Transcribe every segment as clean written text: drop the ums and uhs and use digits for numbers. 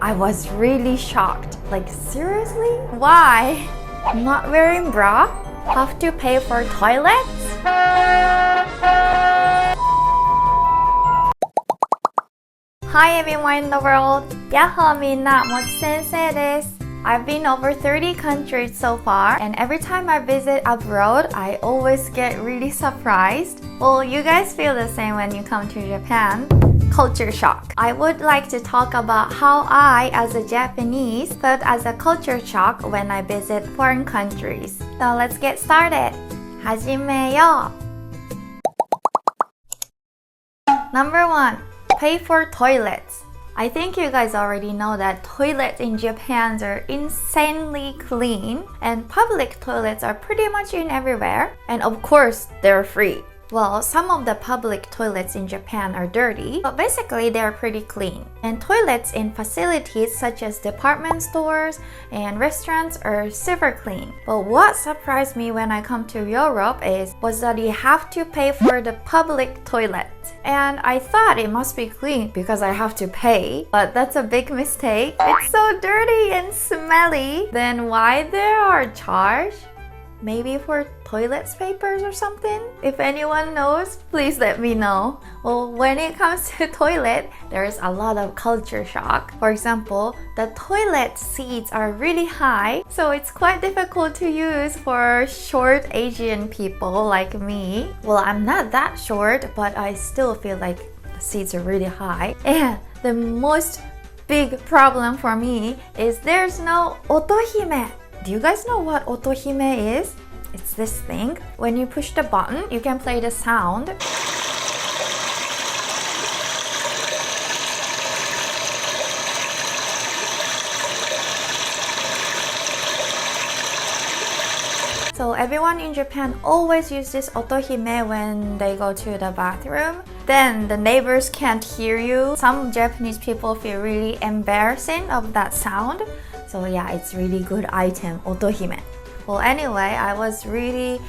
I was really shocked. Like, seriously? Why? Not wearing bra? Have to pay for toilets? Hi everyone in the world! Yahoo! Minna, Mochi sensei desu. I've been over 30 countries so far, and every time I visit abroad, I always get really surprised. Well, you guys feel the same when you come to Japan. Culture shock. I would like to talk about how I, as a Japanese, felt as a culture shock when I visit foreign countries. So let's get started. 始めよう. Number 1. Pay for toilets. I think you guys already know that toilets in Japan are insanely clean, and public toilets are pretty much in everywhere, and of course they're free. Well, some of the public toilets in Japan are dirty, but basically they're pretty clean. And toilets in facilities such as department stores and restaurants are super clean. But what surprised me when I come to Europe was that you have to pay for the public toilet. And I thought it must be clean because I have to pay, but that's a big mistake. It's so dirty and smelly. Then why there are charge? Maybe for toilet papers or something? If anyone knows, please let me know. Well, when it comes to toilet, there's a lot of culture shock. For example, the toilet seats are really high, so it's quite difficult to use for short Asian people like me. Well, I'm not that short, but I still feel like the seats are really high. And the most big problem for me is there's no otohime. Do you guys know what otohime is? It's this thing. When you push the button, you can play the sound. So everyone in Japan always uses otohime when they go to the bathroom. Then the neighbors can't hear you. Some Japanese people feel really embarrassing of that sound. So yeah, it's really good item, otohime. Well, anyway, I was really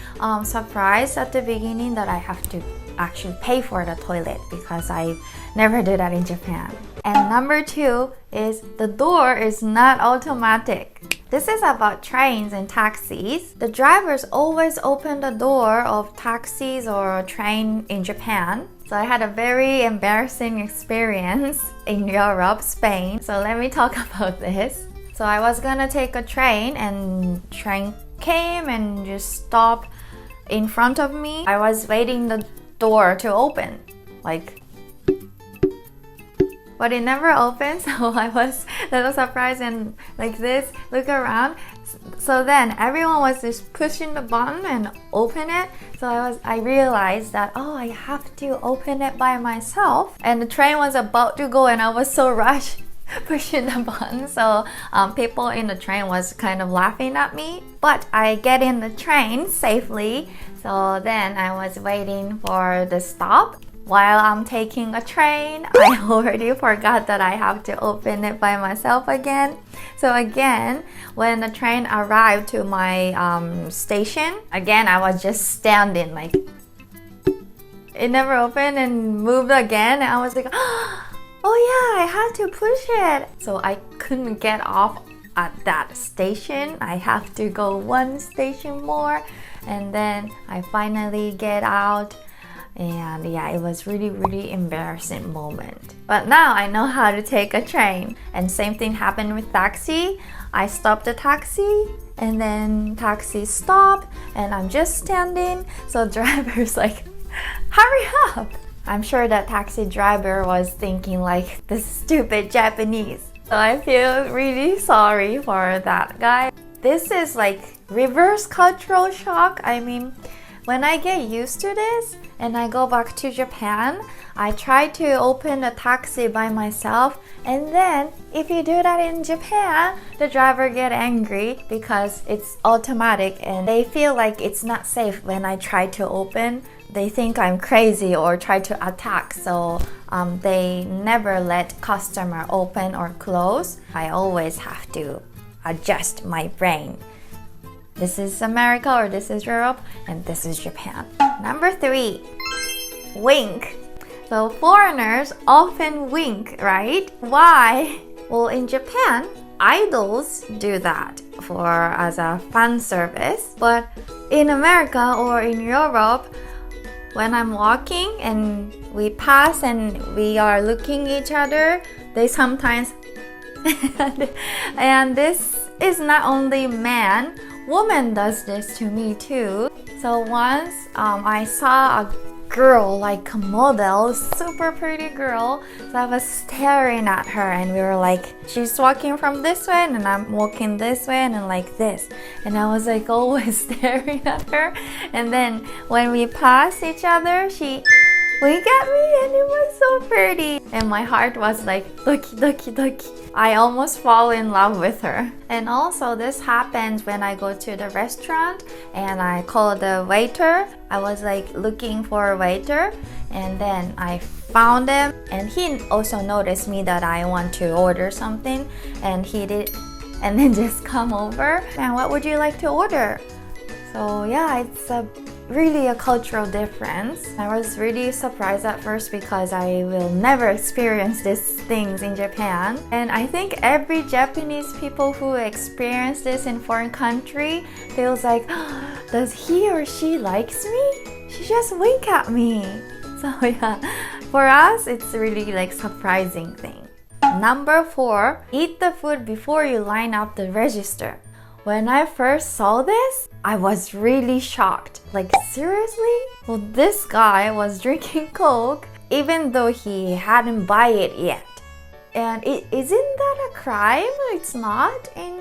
surprised at the beginning that I have to actually pay for the toilet because I never did that in Japan. And number 2 is the door is not automatic. This is about trains and taxis. The drivers always open the door of taxis or train in Japan. So I had a very embarrassing experience in Europe, Spain. So let me talk about this. So I was gonna take a train, and train came and just stopped in front of me. I was waiting the door to open, like, but it never opened. So I was a little surprised and like this, look around. So then everyone was just pushing the button and open it. So I realized that, oh, I have to open it by myself. And the train was about to go and I was so rushed pushing the button, so people in the train was kind of laughing at me, but I get in the train safely. So then I was waiting for the stop. While I'm taking a train, I already forgot that I have to open it by myself again. So again, when the train arrived to my station, again I was just standing, like it never opened and moved again, and I was like, oh yeah, I had to push it. So I couldn't get off at that station. I have to go one station more, and then I finally get out. And yeah, it was really embarrassing moment. But now I know how to take a train. And same thing happened with taxi. I stopped the taxi, and then taxi stopped, and I'm just standing. So driver's like, hurry up. I'm sure that taxi driver was thinking like, this stupid Japanese. So I feel really sorry for that guy. This is like reverse cultural shock. I mean, when I get used to this and I go back to Japan, I try to open a taxi by myself, and then if you do that in Japan, the driver get angry because it's automatic and they feel like it's not safe when I try to open. They think I'm crazy or try to attack, so they never let customer open or close. I always have to adjust my brain. This is America or this is Europe, and this is Japan. Number 3, wink. So foreigners often wink, right? Why? Well, in Japan, idols do that as a fan service. But in America or in Europe, when I'm walking and we pass and we are looking each other, they sometimes and this is not only man, woman does this to me too. So once I saw a girl, like a model, super pretty girl. So I was staring at her and we were like, she's walking from this way and I'm walking this way and like this. And I was like always staring at her. And then when we passed each other, she winked at me and it was so pretty. And my heart was like, doki doki doki. I almost fall in love with her. And also this happens when I go to the restaurant and I call the waiter. I was like looking for a waiter and then I found him and he also noticed me that I want to order something and he did and then just come over and what would you like to order? So yeah, it's really a cultural difference. I was really surprised at first because I will never experience these things in Japan. And I think every Japanese people who experience this in foreign country feels like, oh, does he or she likes me? She just wink at me. So yeah, for us, it's really like surprising thing. Number 4, eat the food before you line up the register. When I first saw this, I was really shocked. Like, seriously? Well, this guy was drinking Coke even though he hadn't buy it yet. And isn't that a crime? It's not in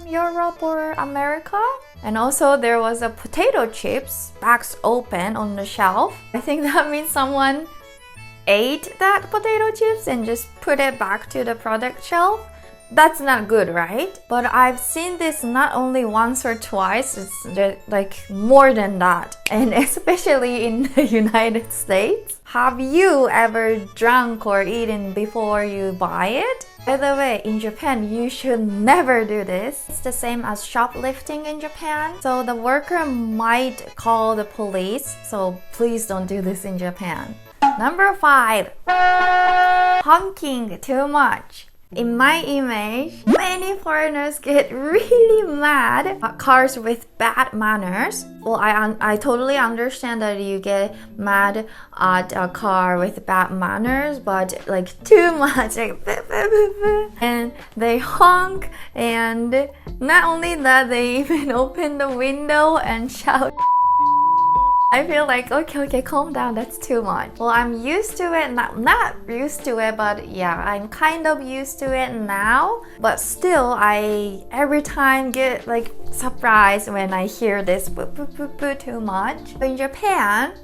Europe or America. And also there was a potato chips box open on the shelf. I think that means someone ate that potato chips and just put it back to the product shelf. That's not good, right? But I've seen this not only once or twice, it's like more than that. And especially in the United States. Have you ever drunk or eaten before you buy it? By the way, in Japan, you should never do this. It's the same as shoplifting in Japan. So the worker might call the police. So please don't do this in Japan. Number 5, honking too much. In my image, many foreigners get really mad at cars with bad manners. Well, I totally understand that you get mad at a car with bad manners, but like too much, like, and they honk, and not only that, they even open the window and shout. I feel like, okay, calm down, that's too much. Well, I'm used to it, not used to it, but yeah, I'm kind of used to it now. But still, I every time get like surprised when I hear this too much. In Japan,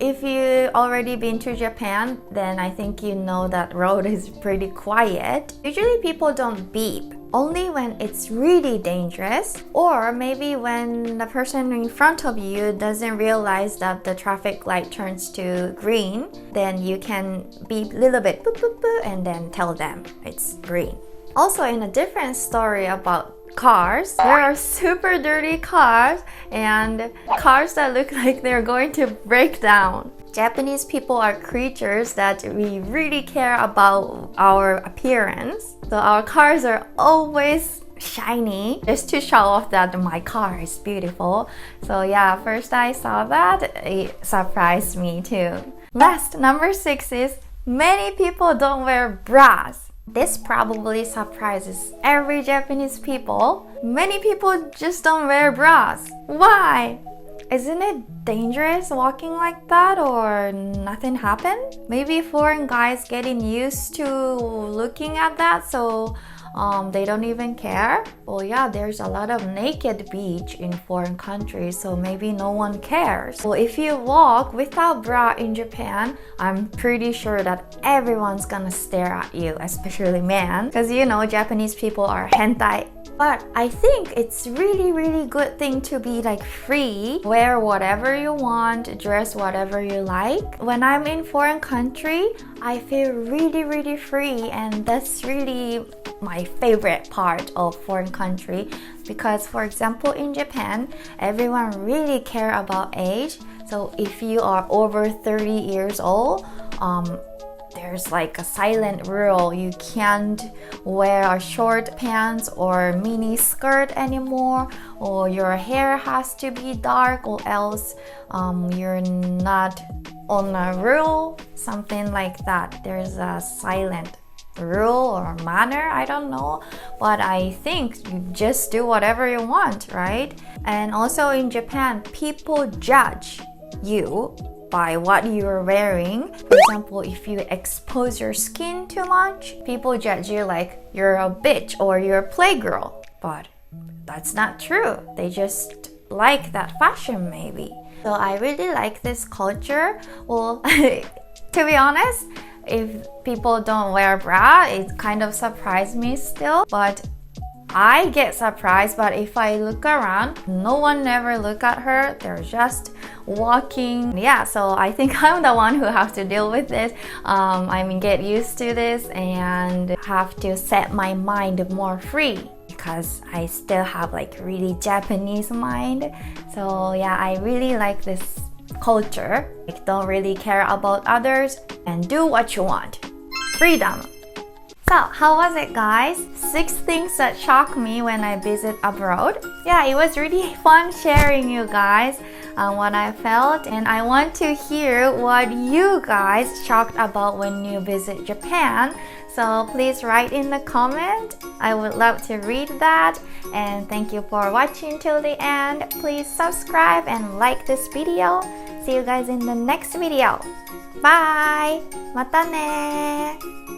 if you already been to Japan, then I think you know that road is pretty quiet. Usually people don't beep. Only when it's really dangerous, or maybe when the person in front of you doesn't realize that the traffic light turns to green, then you can beep a little bit, boop, boop, boop, and then tell them it's green. Also, in a different story about cars, there are super dirty cars and cars that look like they're going to break down. Japanese people are creatures that we really care about our appearance. So our cars are always shiny just to show off that my car is beautiful. So yeah, first I saw that, it surprised me too. Last, number 6 is many people don't wear bras. This probably surprises every Japanese people. Many people just don't wear bras. Why? Isn't it dangerous walking like that or nothing happened? Maybe foreign guys getting used to looking at that, so they don't even care. Well, yeah, there's a lot of naked beach in foreign countries, so maybe no one cares. Well, if you walk without bra in Japan, I'm pretty sure that everyone's gonna stare at you, especially men, because you know Japanese people are hentai. But I think it's really good thing to be like free, wear whatever you want, dress whatever you like. When I'm in foreign country, I feel really free, and that's really my favorite part of foreign country, because for example in Japan, everyone really care about age. So if you are over 30 years old, there's like a silent rule. You can't wear a short pants or mini skirt anymore, or your hair has to be dark, or else you're not on a rule, something like that. There's a silent rule or manner, I don't know, but I think you just do whatever you want, right? And also in Japan, people judge you by what you're wearing. For example, if you expose your skin too much, people judge you like you're a bitch or you're a playgirl. But that's not true. They just like that fashion maybe. So I really like this culture. Well, to be honest, if people don't wear bra, it kind of surprised me still. But I get surprised, but if I look around, no one ever look at her. They're just walking. Yeah, so I think I'm the one who have to deal with this. I mean, get used to this and have to set my mind more free, because I still have like really Japanese mind. So yeah, I really like this culture. Like, don't really care about others and do what you want. Freedom. So, how was it, guys? 6 things that shocked me when I visit abroad. Yeah, it was really fun sharing you guys what I felt, and I want to hear what you guys shocked about when you visit Japan. So please write in the comment. I would love to read that. And thank you for watching till the end. Please subscribe and like this video. See you guys in the next video. Bye! またね!